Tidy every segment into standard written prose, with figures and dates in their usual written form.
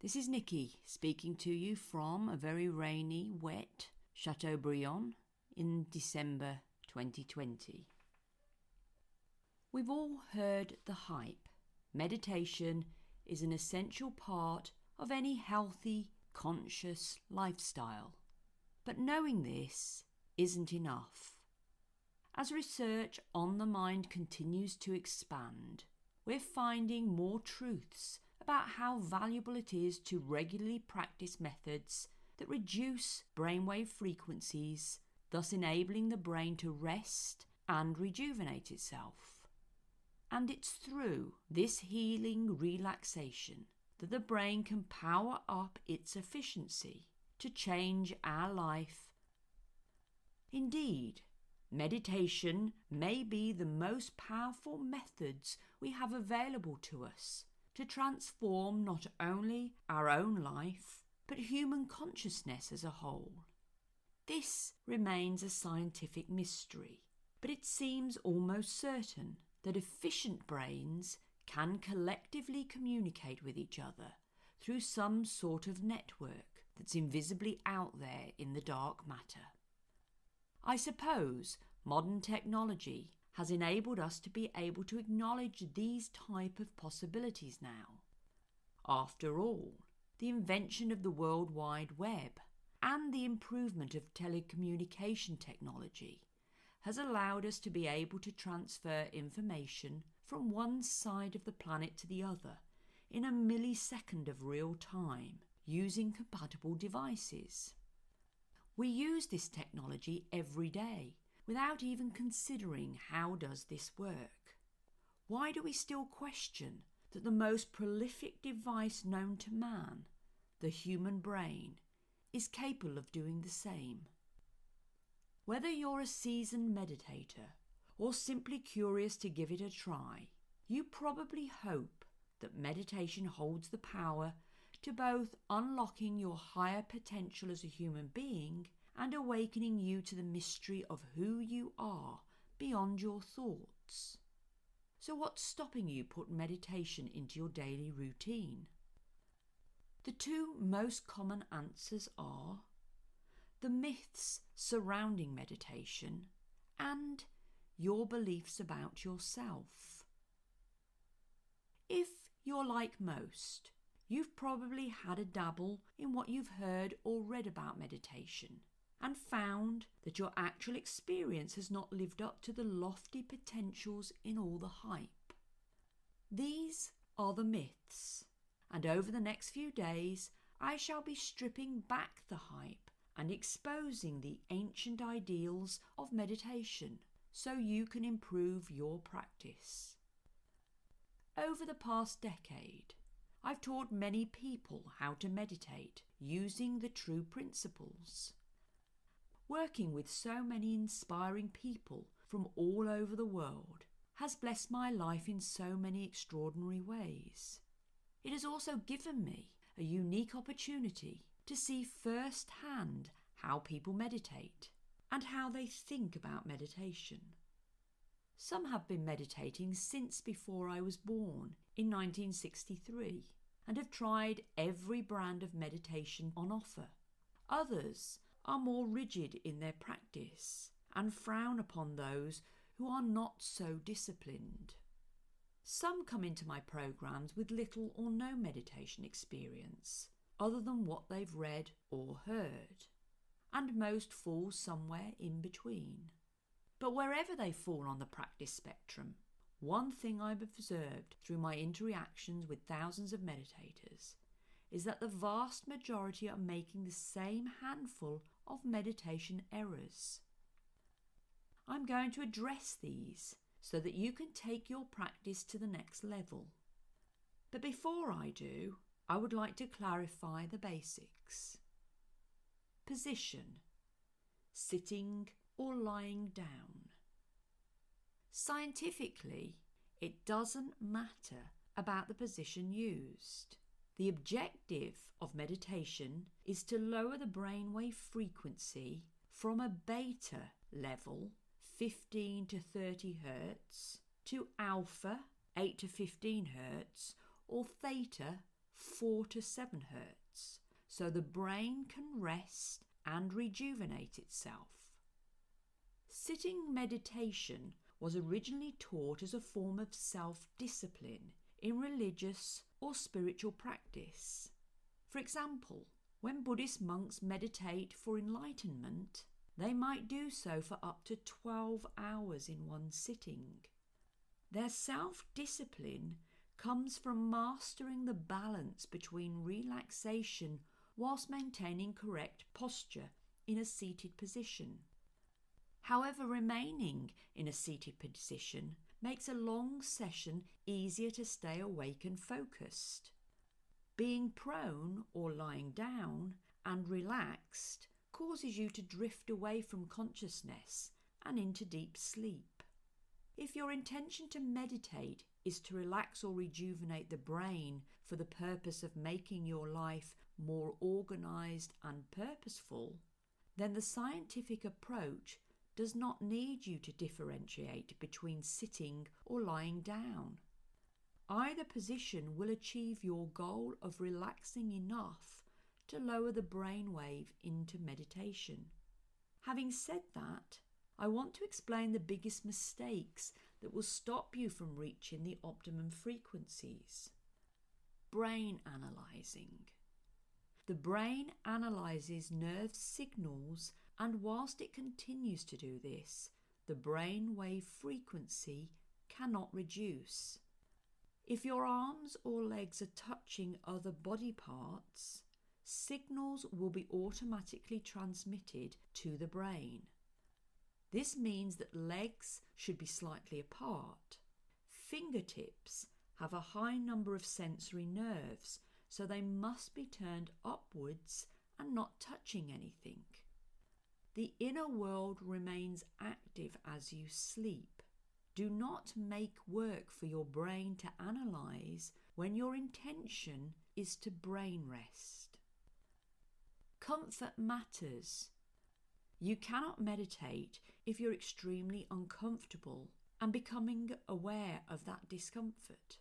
This is Nikki speaking to you from a very rainy, wet Chateaubriand in December 2020. We've all heard the hype. Meditation is an essential part of any healthy, conscious lifestyle. But knowing this isn't enough. As research on the mind continues to expand, we're finding more truths about how valuable it is to regularly practice methods that reduce brainwave frequencies, thus enabling the brain to rest and rejuvenate itself. And it's through this healing relaxation that the brain can power up its efficiency to change our life. Indeed, meditation may be the most powerful methods we have available to us to transform not only our own life, but human consciousness as a whole. This remains a scientific mystery, but it seems almost certain that efficient brains can collectively communicate with each other through some sort of network that's invisibly out there in the dark matter. I suppose modern technology has enabled us to be able to acknowledge these type of possibilities now. After all, the invention of the World Wide Web and the improvement of telecommunication technology has allowed us to be able to transfer information from one side of the planet to the other in a millisecond of real time using compatible devices. We use this technology every day without even considering how does this work. Why do we still question that the most prolific device known to man, the human brain, is capable of doing the same? Whether you're a seasoned meditator or simply curious to give it a try, you probably hope that meditation holds the power to both unlocking your higher potential as a human being and awakening you to the mystery of who you are beyond your thoughts. So what's stopping you put meditation into your daily routine? The two most common answers are the myths surrounding meditation and your beliefs about yourself. If you're like most, you've probably had a dabble in what you've heard or read about meditation and found that your actual experience has not lived up to the lofty potentials in all the hype. These are the myths, and over the next few days I shall be stripping back the hype and exposing the ancient ideals of meditation so you can improve your practice. Over the past decade, I've taught many people how to meditate using the true principles. Working with so many inspiring people from all over the world has blessed my life in so many extraordinary ways. It has also given me a unique opportunity to see firsthand how people meditate and how they think about meditation. Some have been meditating since before I was born in 1963 and have tried every brand of meditation on offer. Others are more rigid in their practice and frown upon those who are not so disciplined. Some come into my programs with little or no meditation experience, other than what they've read or heard, and most fall somewhere in between. But wherever they fall on the practice spectrum, one thing I've observed through my interactions with thousands of meditators is that the vast majority are making the same handful of meditation errors. I'm going to address these so that you can take your practice to the next level. But before I do, I would like to clarify the basics. Position: sitting or lying down. Scientifically, it doesn't matter about the position used. The objective of meditation is to lower the brainwave frequency from a beta level, 15 to 30 Hz, to alpha, 8 to 15 Hz, or theta, 4 to 7 hertz, so the brain can rest and rejuvenate itself. Sitting meditation was originally taught as a form of self-discipline in religious or spiritual practice. For example, when Buddhist monks meditate for enlightenment, they might do so for up to 12 hours in one sitting. Their self-discipline comes from mastering the balance between relaxation whilst maintaining correct posture in a seated position. However, remaining in a seated position makes a long session easier to stay awake and focused. Being prone or lying down and relaxed causes you to drift away from consciousness and into deep sleep. If your intention to meditate is to relax or rejuvenate the brain for the purpose of making your life more organised and purposeful, then the scientific approach does not need you to differentiate between sitting or lying down. Either position will achieve your goal of relaxing enough to lower the brainwave into meditation. Having said that, I want to explain the biggest mistakes that will stop you from reaching the optimum frequencies. Brain analysing. The brain analyses nerve signals, and whilst it continues to do this, the brain wave frequency cannot reduce. If your arms or legs are touching other body parts, signals will be automatically transmitted to the brain. This means that legs should be slightly apart. Fingertips have a high number of sensory nerves, so they must be turned upwards and not touching anything. The inner world remains active as you sleep. Do not make work for your brain to analyse when your intention is to brain rest. Comfort matters. You cannot meditate if you're extremely uncomfortable and becoming aware of that discomfort.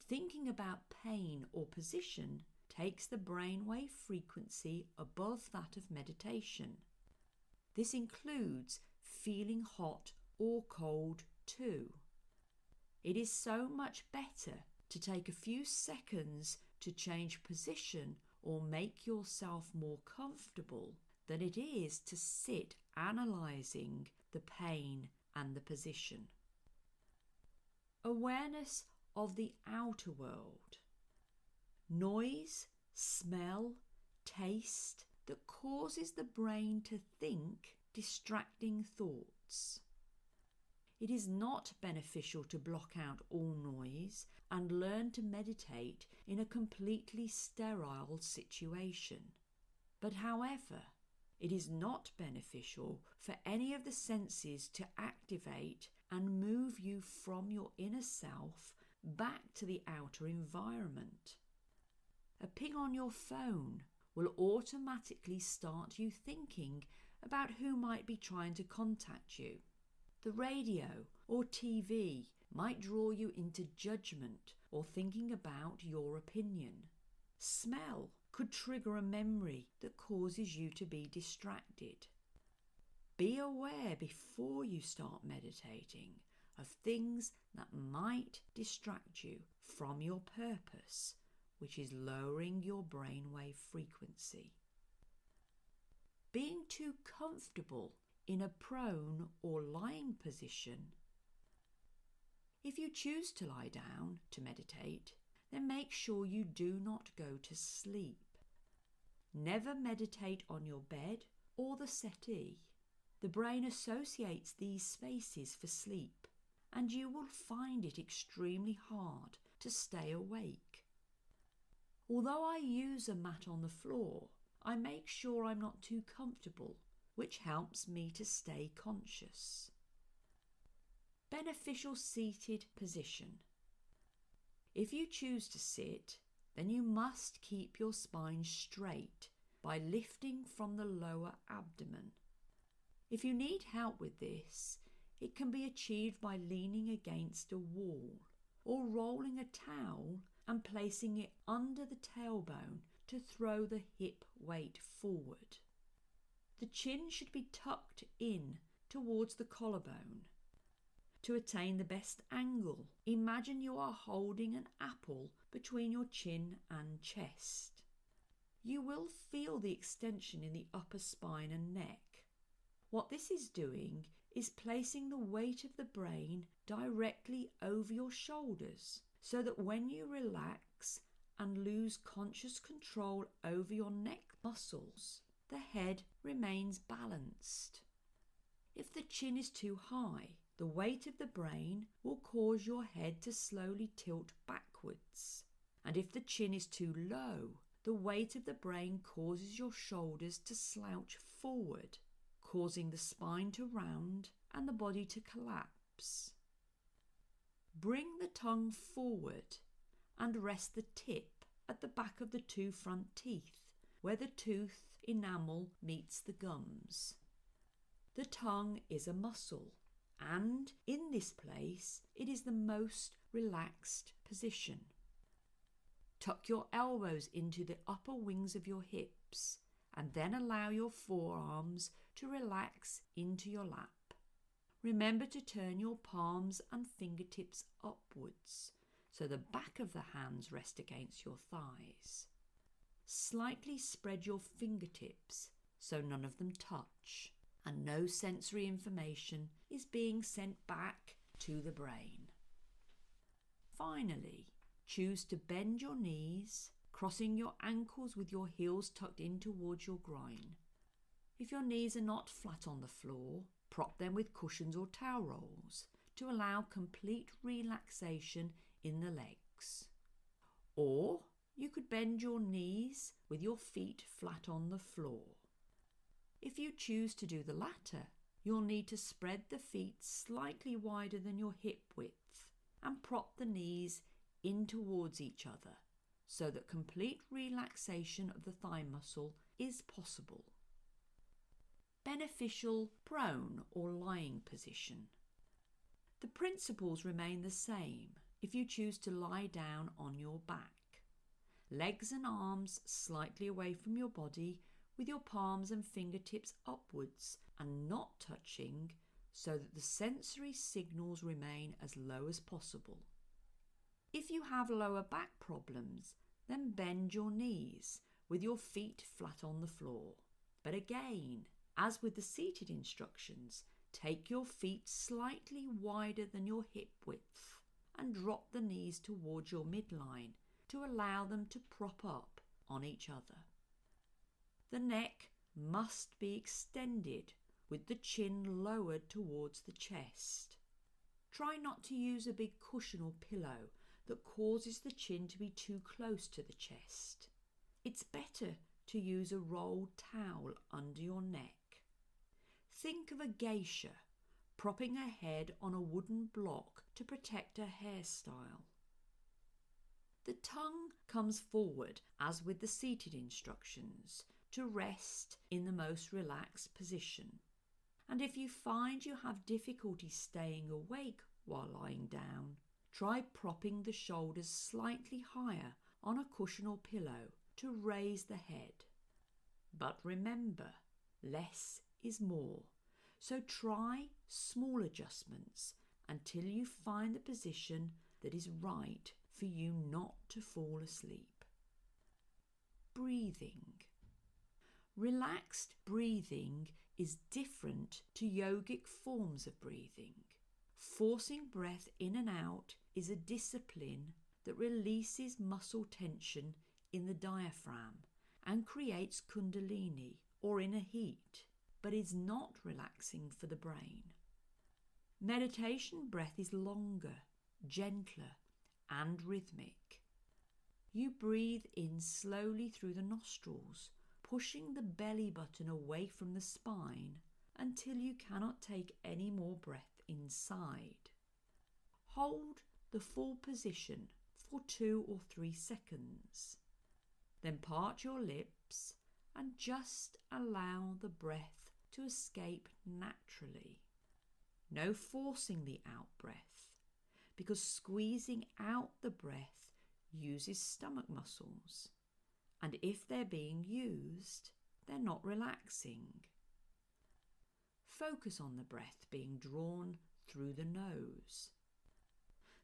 Thinking about pain or position takes the brainwave frequency above that of meditation. This includes feeling hot or cold too. It is so much better to take a few seconds to change position or make yourself more comfortable than it is to sit analysing the pain and the position. Awareness of the outer world. Noise, smell, taste that causes the brain to think distracting thoughts. It is not beneficial to block out all noise and learn to meditate in a completely sterile situation. But however, it is not beneficial for any of the senses to activate and move you from your inner self back to the outer environment. A ping on your phone will automatically start you thinking about who might be trying to contact you. The radio or TV might draw you into judgment or thinking about your opinion. Smell could trigger a memory that causes you to be distracted. Be aware before you start meditating of things that might distract you from your purpose, which is lowering your brainwave frequency. Being too comfortable in a prone or lying position. If you choose to lie down to meditate, then make sure you do not go to sleep. Never meditate on your bed or the settee. The brain associates these spaces for sleep, and you will find it extremely hard to stay awake. Although I use a mat on the floor, I make sure I'm not too comfortable, which helps me to stay conscious. Beneficial seated position. If you choose to sit, then you must keep your spine straight by lifting from the lower abdomen. If you need help with this, it can be achieved by leaning against a wall or rolling a towel and placing it under the tailbone to throw the hip weight forward. The chin should be tucked in towards the collarbone. To attain the best angle, imagine you are holding an apple between your chin and chest. You will feel the extension in the upper spine and neck. What this is doing is placing the weight of the brain directly over your shoulders, so that when you relax and lose conscious control over your neck muscles, the head remains balanced. If the chin is too high, the weight of the brain will cause your head to slowly tilt backwards. And if the chin is too low, the weight of the brain causes your shoulders to slouch forward, causing the spine to round and the body to collapse. Bring the tongue forward and rest the tip at the back of the two front teeth, where the tooth enamel meets the gums. The tongue is a muscle, and in this place it is the most relaxed position. Tuck your elbows into the upper wings of your hips and then allow your forearms to relax into your lap. Remember to turn your palms and fingertips upwards so the back of the hands rest against your thighs. Slightly spread your fingertips so none of them touch and no sensory information is being sent back to the brain. Finally, choose to bend your knees, crossing your ankles with your heels tucked in towards your groin. If your knees are not flat on the floor, prop them with cushions or towel rolls to allow complete relaxation in the legs. Or you could bend your knees with your feet flat on the floor. If you choose to do the latter, you'll need to spread the feet slightly wider than your hip width and prop the knees in towards each other so that complete relaxation of the thigh muscle is possible. Beneficial prone or lying position. The principles remain the same if you choose to lie down on your back. Legs and arms slightly away from your body with your palms and fingertips upwards and not touching so that the sensory signals remain as low as possible. If you have lower back problems, then bend your knees with your feet flat on the floor. But again, as with the seated instructions, take your feet slightly wider than your hip width and drop the knees towards your midline to allow them to prop up on each other. The neck must be extended with the chin lowered towards the chest. Try not to use a big cushion or pillow that causes the chin to be too close to the chest. It's better to use a rolled towel under your neck. Think of a geisha propping her head on a wooden block to protect her hairstyle. The tongue comes forward as with the seated instructions to rest in the most relaxed position. And if you find you have difficulty staying awake while lying down, try propping the shoulders slightly higher on a cushion or pillow to raise the head. But remember, less is more. So try small adjustments until you find the position that is right for you not to fall asleep. Breathing. Relaxed breathing is different to yogic forms of breathing. Forcing breath in and out is a discipline that releases muscle tension in the diaphragm and creates kundalini or inner heat, but is not relaxing for the brain. Meditation breath is longer, gentler, and rhythmic. You breathe in slowly through the nostrils, pushing the belly button away from the spine until you cannot take any more breath inside. Hold the full position for 2 or 3 seconds. Then part your lips and just allow the breath to escape naturally. No forcing the out breath, because squeezing out the breath uses stomach muscles, and if they're being used, they're not relaxing. Focus on the breath being drawn through the nose.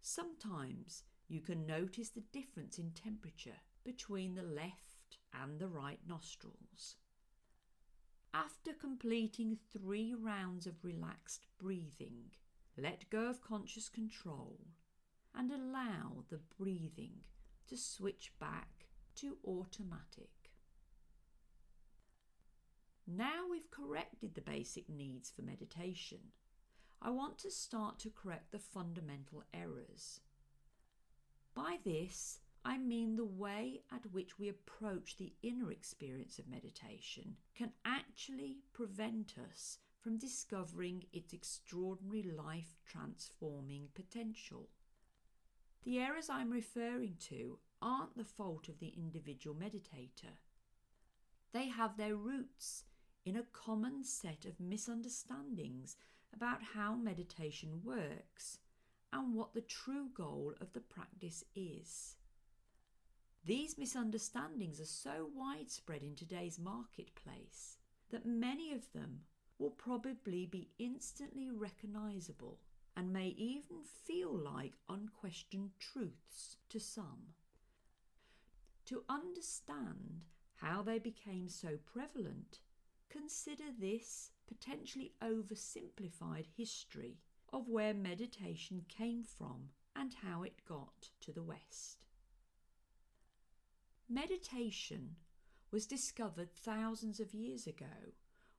Sometimes you can notice the difference in temperature between the left and the right nostrils. After completing 3 rounds of relaxed breathing, let go of conscious control and allow the breathing to switch back to automatic. Now we've corrected the basic needs for meditation, I want to start to correct the fundamental errors. By this, I mean the way at which we approach the inner experience of meditation can actually prevent us from discovering its extraordinary life-transforming potential. The errors I'm referring to aren't the fault of the individual meditator. They have their roots in a common set of misunderstandings about how meditation works and what the true goal of the practice is. These misunderstandings are so widespread in today's marketplace that many of them will probably be instantly recognizable and may even feel like unquestioned truths to some. To understand how they became so prevalent, consider this potentially oversimplified history of where meditation came from and how it got to the West. Meditation was discovered thousands of years ago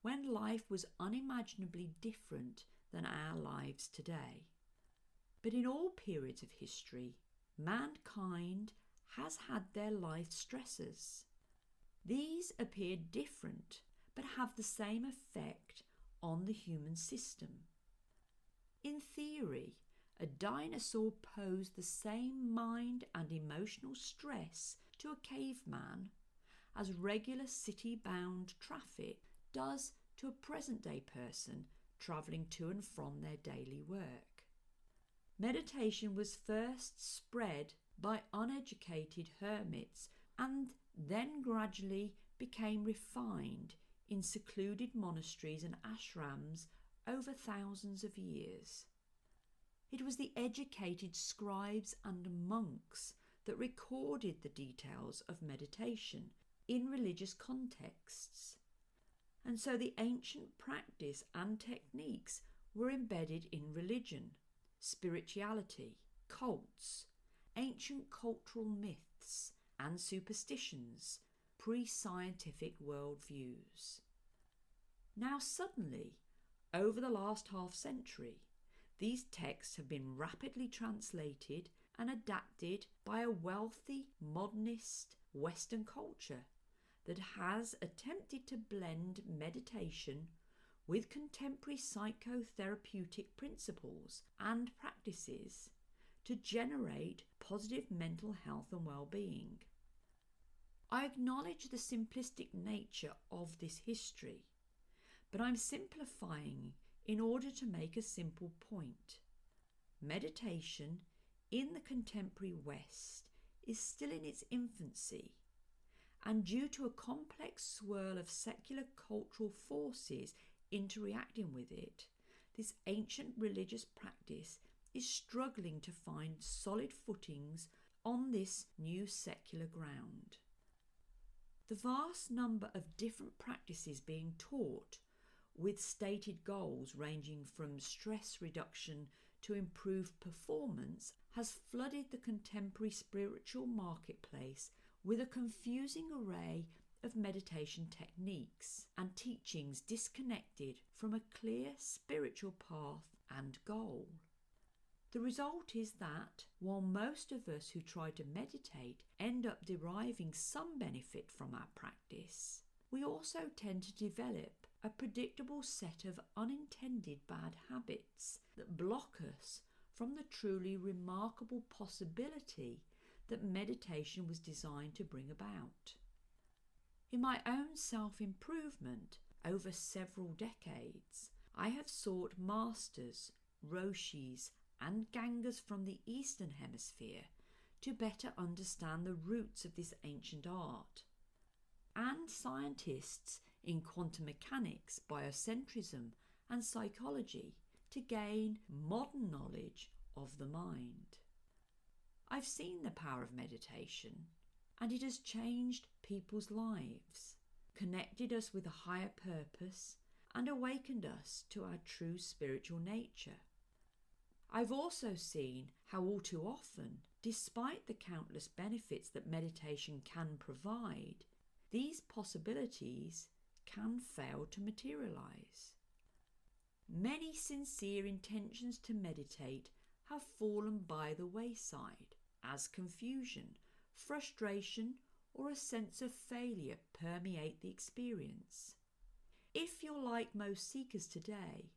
when life was unimaginably different than our lives today. But in all periods of history, mankind has had their life stressors. These appear different but have the same effect on the human system. In theory, a dinosaur posed the same mind and emotional stress to a caveman as regular city-bound traffic does to a present-day person travelling to and from their daily work. Meditation was first spread by uneducated hermits and then gradually became refined in secluded monasteries and ashrams over thousands of years. It was the educated scribes and monks that recorded the details of meditation in religious contexts, and so the ancient practice and techniques were embedded in religion, spirituality, cults, ancient cultural myths and superstitions, pre-scientific worldviews. Now suddenly, over the last half-century, these texts have been rapidly translated and adapted by a wealthy, modernist Western culture that has attempted to blend meditation with contemporary psychotherapeutic principles and practices to generate positive mental health and well-being. I acknowledge the simplistic nature of this history, but I'm simplifying in order to make a simple point. Meditation in the contemporary West is still in its infancy, and due to a complex swirl of secular cultural forces interacting with it, this ancient religious practice is struggling to find solid footings on this new secular ground. The vast number of different practices being taught, with stated goals ranging from stress reduction to improved performance, has flooded the contemporary spiritual marketplace with a confusing array of meditation techniques and teachings disconnected from a clear spiritual path and goal. The result is that, while most of us who try to meditate end up deriving some benefit from our practice, we also tend to develop a predictable set of unintended bad habits that block us from the truly remarkable possibility that meditation was designed to bring about. In my own self-improvement over several decades, I have sought masters, roshis, and gangas from the Eastern Hemisphere to better understand the roots of this ancient art, and scientists in quantum mechanics, biocentrism, and psychology to gain modern knowledge of the mind. I've seen the power of meditation, and it has changed people's lives, connected us with a higher purpose, and awakened us to our true spiritual nature. I've also seen how all too often, despite the countless benefits that meditation can provide, these possibilities can fail to materialize. Many sincere intentions to meditate have fallen by the wayside as confusion, frustration, or a sense of failure permeate the experience. If you're like most seekers today,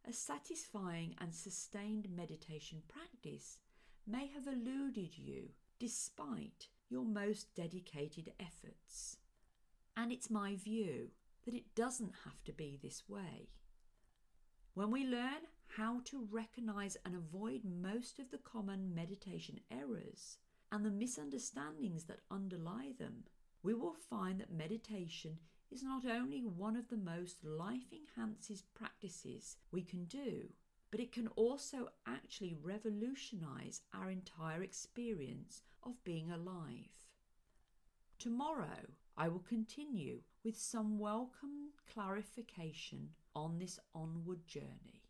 a satisfying and sustained meditation practice may have eluded you despite your most dedicated efforts. And it's my view that it doesn't have to be this way. When we learn how to recognize and avoid most of the common meditation errors and the misunderstandings that underlie them, we will find that meditation is not only one of the most life-enhancing practices we can do, but it can also actually revolutionize our entire experience of being alive. Tomorrow, I will continue with some welcome clarification on this onward journey.